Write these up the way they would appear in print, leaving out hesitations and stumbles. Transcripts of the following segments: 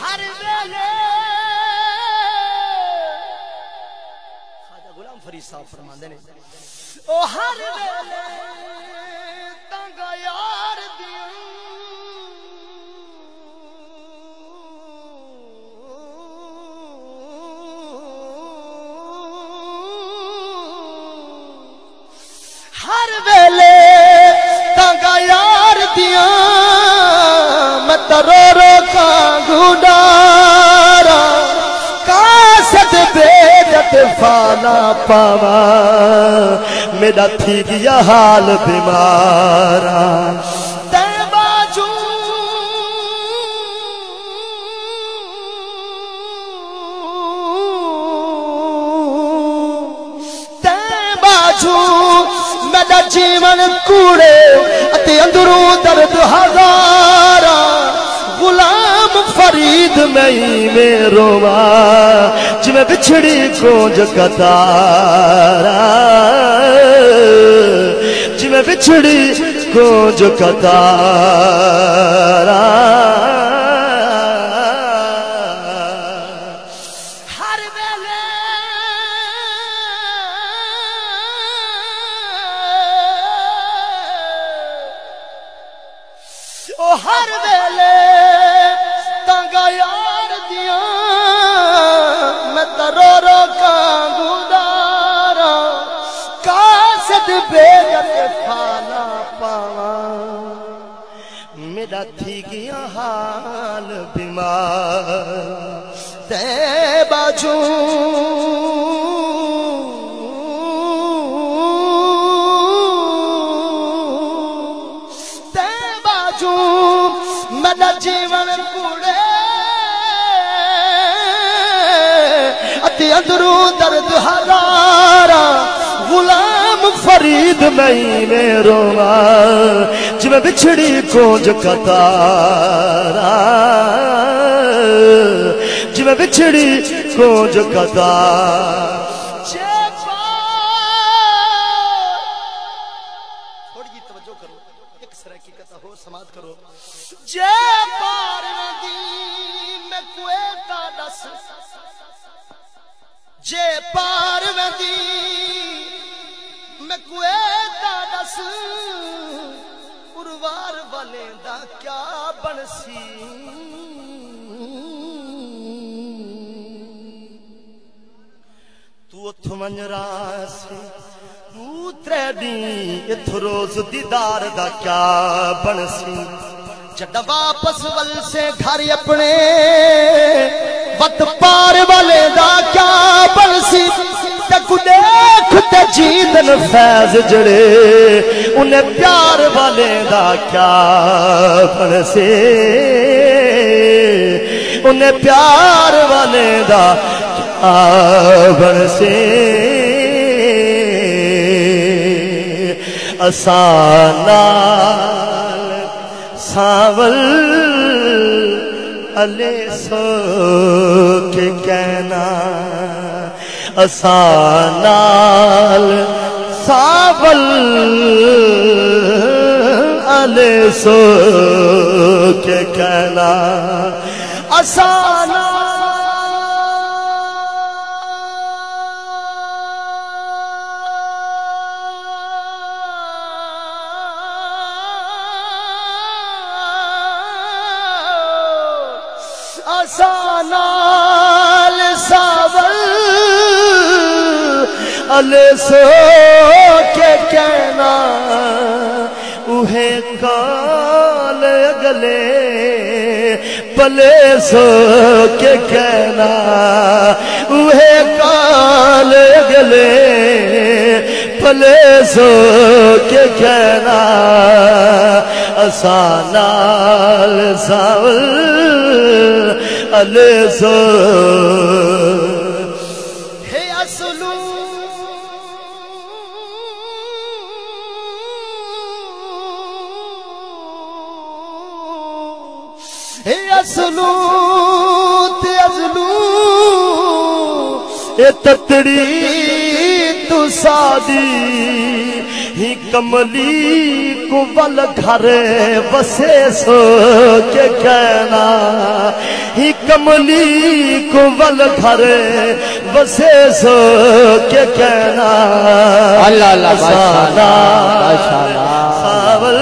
ہر ویلے خواجہ غلام فرید صاحب فرماندے نے او ہر ویلے تنگا یار دیاں ہر ویلے تنگا یار دیاں میں رو رو کانگو ڈارا کاسد بیدت فانا پاوا میرا تھی گیا حال بیمارا میرا جیون کوڑے اتے اندروں درد ہزارا غلام فرید میں روا جی میں بچھڑی گونج کتارا جی میں بچھڑی گونج کتارا ہر ویلے تنگا یار دیاں میں رو رو کانگو ڈارا کاسد بیدت فانا پاوا میرا تھی گیا حال بیمار تے باجو میرا جیون کوڑے اتے اندروں درد ہزارا غلام فرید میں روا جی میں بچھڑی گونج کتارا جی میں بچھڑی گونج کتارا جے پار ندی میں کوئتا دس جے پار ندی میں کوئتا دس پروار والے دا کیا بنسی تو اتھ منجرا سی ترے دی اتھ روز دیدار دا کیا بنسی جڑا واپس ول سے گھر اپنے وقت پار والے دا کیا بنسی تک دیکھ تے جیدن فیض جڑے انہیں پیار والے دا کیا بنسی انہیں پیار والے دا کیا بنسی آسانال ساول علی سو کے کہنا آسانال ساول علی سو کے کہنا آسانال آسانال ساول علی سو کے کہنا اوہے کال اگلے پلے سو کے کہنا اوہے کال اگلے پلے سو کے کہنا آسانال ساول علی سو ہے اصلو ہے اصلو تے ازلو اے تتڑی تو سادی ہی کملی کو ول گھر بسے سو کے کہنا ہی کملی کو ول گھر بسے سو کے کہنا اللہ اللہ ماشاءاللہ ساول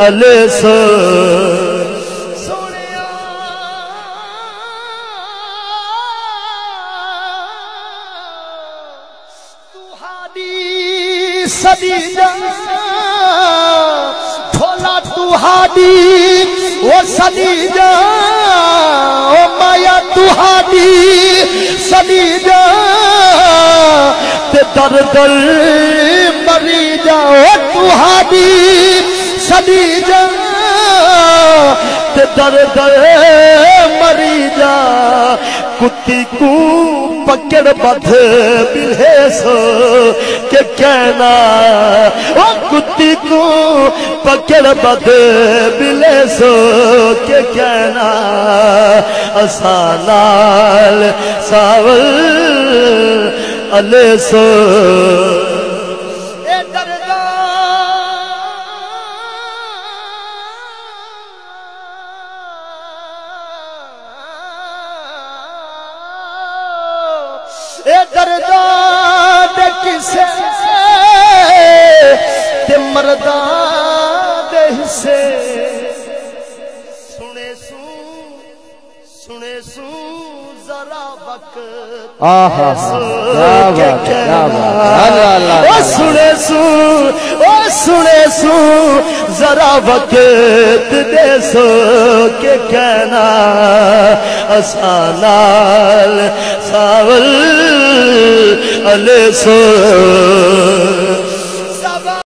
علیہ سو سدی بھولا تو ہادی وہ سدی جا او مایا تو ہادی سدی جا تے در در مری جا او تو ہادی سدی جا تے در در مری جا کتی کو پکڑ بدھ بلے سو کہ کہنا او کتی کو پکڑ بدھ بلے سو کہ کہنا اسانال ساول علیہ سو درداد کسے تے مرداد حصے سنے سو ذرا وقت سنے سو ذرا وقت دے سو کہ کہنا اسانال ساول علیہ سو